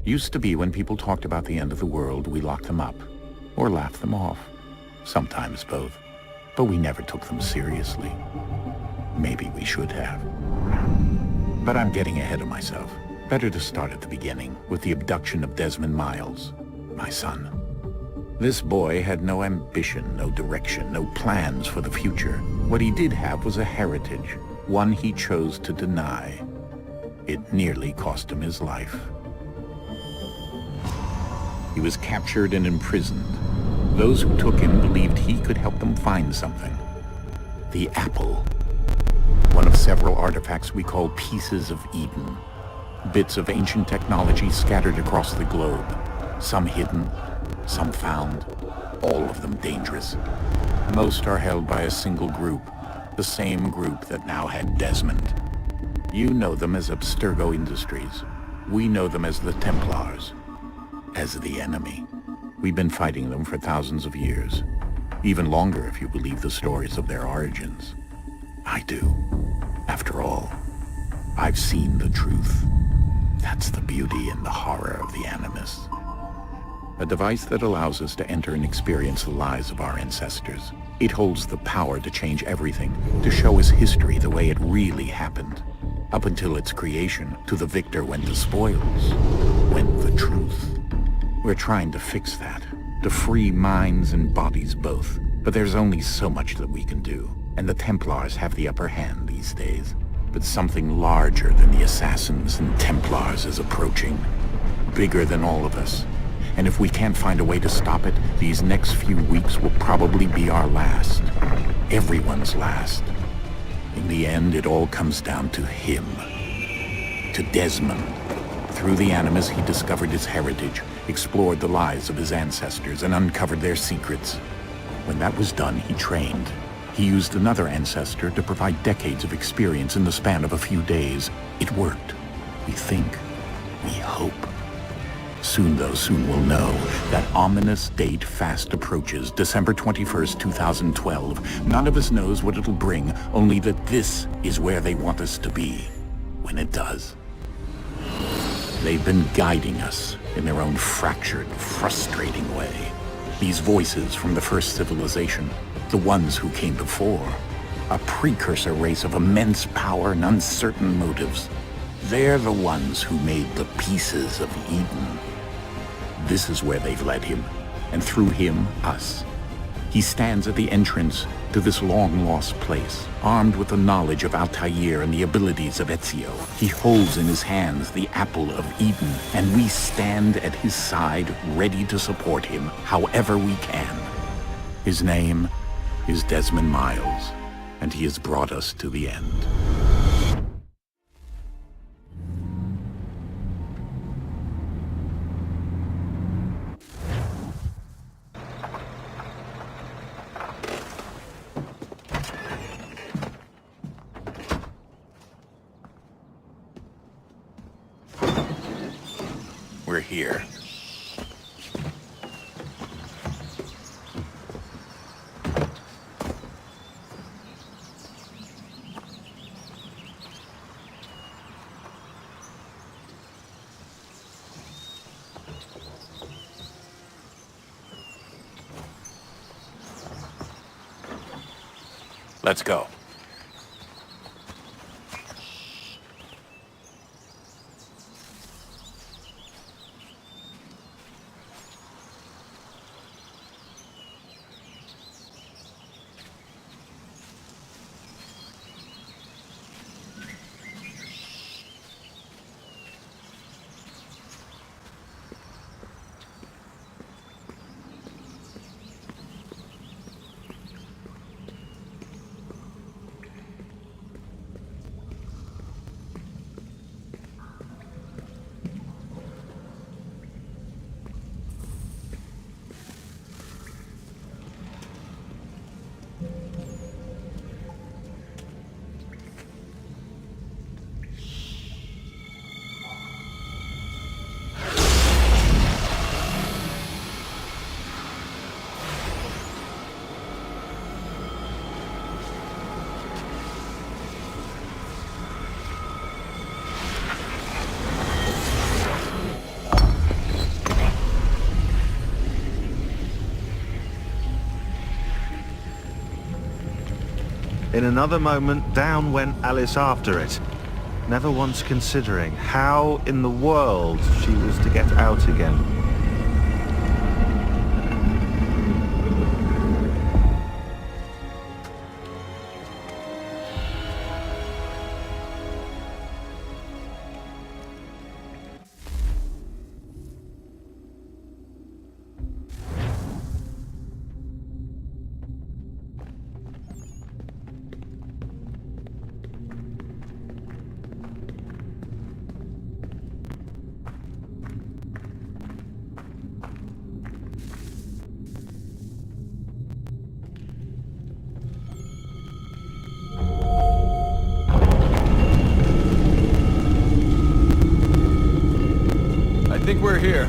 Used to be when people talked about the end of the world, we locked them up, or laughed them off. Sometimes both. But we never took them seriously. Maybe we should have. But I'm getting ahead of myself. Better to start at the beginning, with the abduction of Desmond Miles, my son. This boy had no ambition, no direction, no plans for the future. What he did have was a heritage, one he chose to deny. It nearly cost him his life. He was captured and imprisoned. Those who took him believed he could help them find something. The apple. One of several artifacts we call pieces of Eden. Bits of ancient technology scattered across the globe. Some hidden, some found, all of them dangerous. Most are held by a single group, the same group that now had Desmond. You know them as Abstergo Industries. We know them as the Templars, as the enemy. We've been fighting them for thousands of years, even longer if you believe the stories of their origins. I do. After all, I've seen the truth. That's the beauty and the horror of the Animus. A device that allows us to enter and experience the lives of our ancestors. It holds the power to change everything, to show us history the way it really happened. Up until its creation, to the victor went the spoils, went the truth. We're trying to fix that, to free minds and bodies both. But there's only so much that we can do, and the Templars have the upper hand these days. But something larger than the Assassins and Templars is approaching, bigger than all of us. And if we can't find a way to stop it, these next few weeks will probably be our last. Everyone's last. In the end, it all comes down to him. To Desmond. Through the Animus, he discovered his heritage, explored the lives of his ancestors, and uncovered their secrets. When that was done, he trained. He used another ancestor to provide decades of experience in the span of a few days. It worked. We think. We hope. Soon we'll know. That ominous date fast approaches, December 21st, 2012. None of us knows what it'll bring, only that this is where they want us to be, when it does. They've been guiding us in their own fractured, frustrating way. These voices from the first civilization, the ones who came before, a precursor race of immense power and uncertain motives. They're the ones who made the pieces of Eden. This is where they've led him, and through him, us. He stands at the entrance to this long-lost place, armed with the knowledge of Altair and the abilities of Ezio. He holds in his hands the apple of Eden, and we stand at his side, ready to support him however we can. His name is Desmond Miles, and he has brought us to the end. We're here. Let's go. In another moment, down went Alice after it, never once considering how in the world she was to get out again. I think we're here.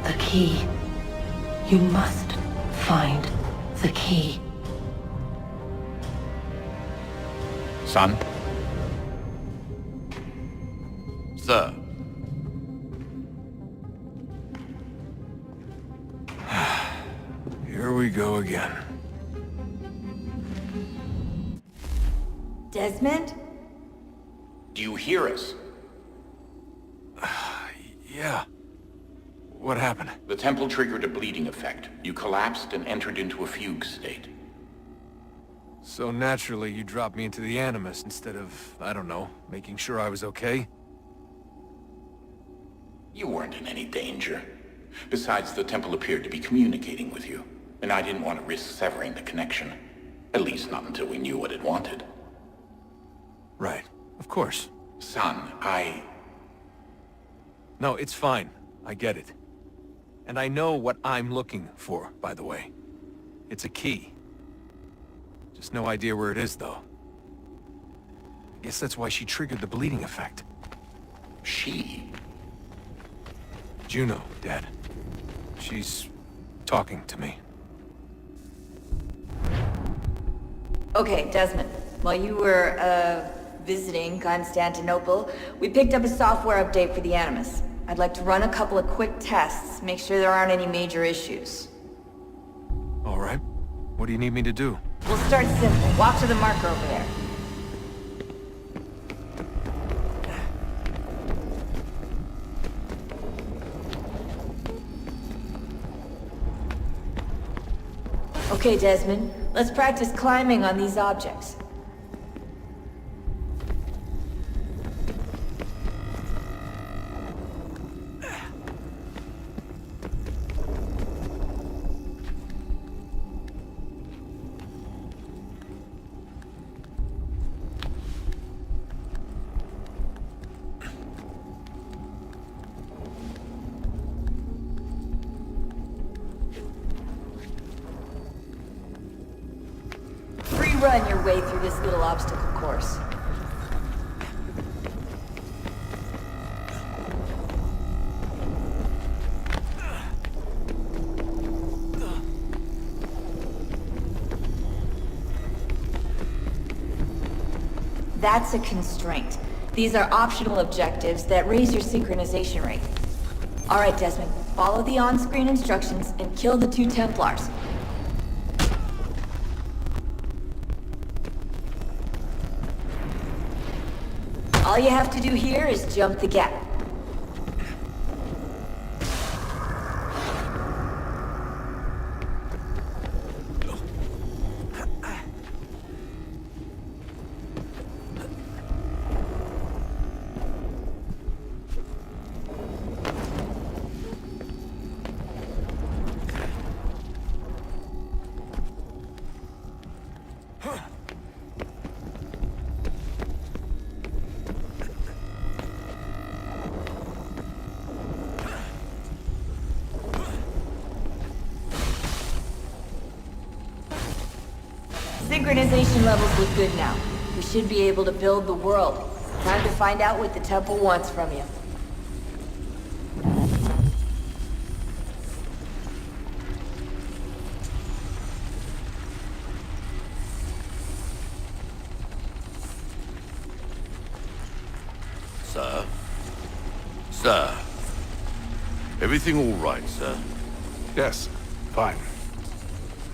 The key. You must find the key. Son? Sir. Here we go again. Desmond? Do you hear us? Yeah. What happened? The temple triggered a bleeding effect. You collapsed and entered into a fugue state. So naturally, you dropped me into the Animus instead of, I don't know, making sure I was okay? You weren't in any danger. Besides, the temple appeared to be communicating with you, and I didn't want to risk severing the connection. At least not until we knew what it wanted. Right. Of course. Son, No, it's fine. I get it. And I know what I'm looking for, by the way. It's a key. Just no idea where it is, though. Guess that's why she triggered the bleeding effect. She? Juno, Dad. She's talking to me. Okay, Desmond. While you were, visiting Constantinople, we picked up a software update for the Animus. I'd like to run a couple of quick tests, make sure there aren't any major issues. All right. What do you need me to do? We'll start simple. Walk to the marker over there. Okay, Desmond. Let's practice climbing on these objects. run your way through this little obstacle course. That's a constraint. These are optional objectives that raise your synchronization rate. Alright, Desmond, follow the on-screen instructions and kill the 2 Templars. All you have to do here is jump the gap. Synchronization levels look good now. We should be able to build the world. Time to find out what the temple wants from you. Sir? Sir? Everything all right, sir? Yes, fine.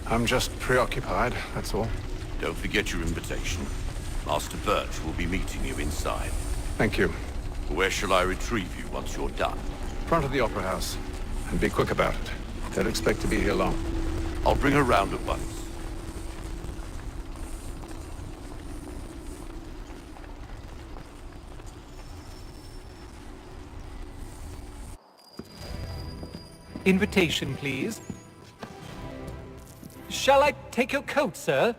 I'm just preoccupied, that's all. Don't forget your invitation. Master Birch will be meeting you inside. Thank you. Where shall I retrieve you once you're done? Front of the Opera House. And be quick about it. Don't expect to be here long. I'll bring her round at once. Invitation, please. Shall I take your coat, sir?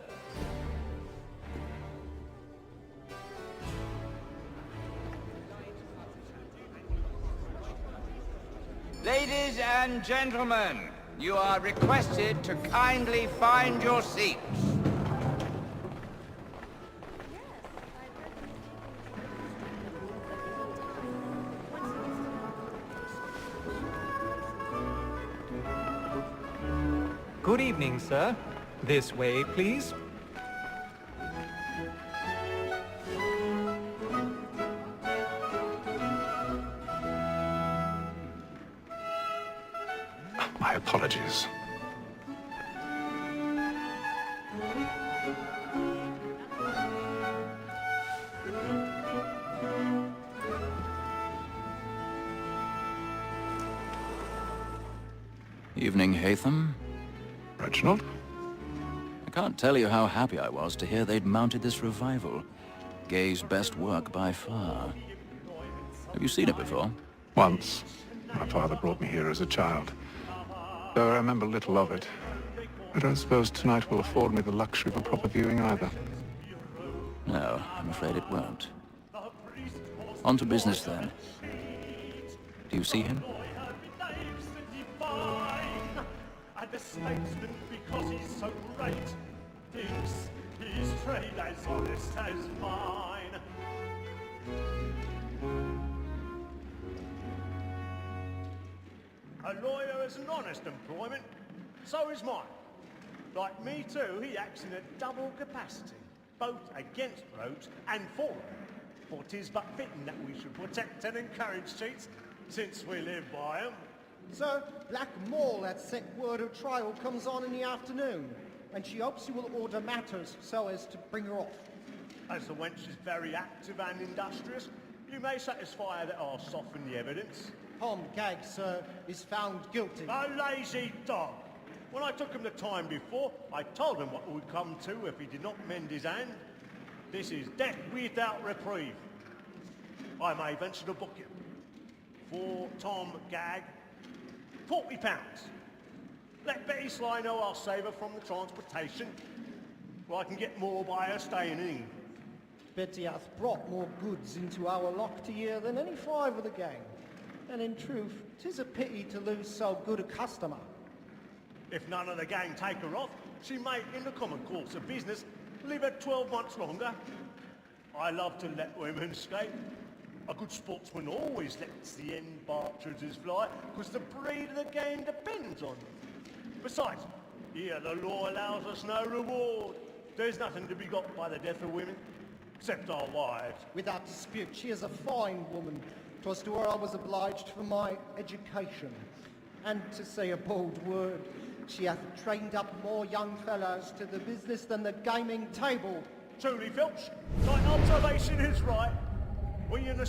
Ladies and gentlemen, you are requested to kindly find your seats. Good evening, sir. This way, please. My apologies. Evening, Hatham. Reginald? I can't tell you how happy I was to hear they'd mounted this revival. Gay's best work by far. Have you seen it before? Once. My father brought me here as a child. Though I remember little of it. I don't suppose tonight will afford me the luxury of a proper viewing either. No, I'm afraid it won't. On to business then. Do you see him? The statesman, because he's so great, thinks his trade as honest as mine. A lawyer is an honest employment, so is mine. Like me too, he acts in a double capacity, both against roads and for them. For 'tis but fitting that we should protect and encourage cheats, since we live by them. Sir, Black Mall had sent word her trial comes on in the afternoon, and she hopes you will order matters so as to bring her off. As the wench is very active and industrious, you may satisfy her that I'll soften the evidence. Tom Gag, sir, is found guilty. A lazy dog! When I took him the time before, I told him what would come to if he did not mend his hand. This is death without reprieve. I may venture to book him. For Tom Gag, £40. Let Betty Sly know I'll save her from the transportation, or I can get more by her staying in. Betty hath brought more goods into our lock to year than any 5 of the gang. And in truth, 'tis a pity to lose so good a customer. If none of the gang take her off, she may, in the common course of business, live her 12 months longer. I love to let women skate. A good sportsman always lets the end partridges fly, because the breed of the game depends on them. Besides, here the law allows us no reward. There's nothing to be got by the death of women, except our wives. Without dispute, she is a fine woman. 'Twas to her I was obliged for my education. And to say a bold word, she hath trained up more young fellows to the business than the gaming table. Truly, Filch, thy observation is right. We in the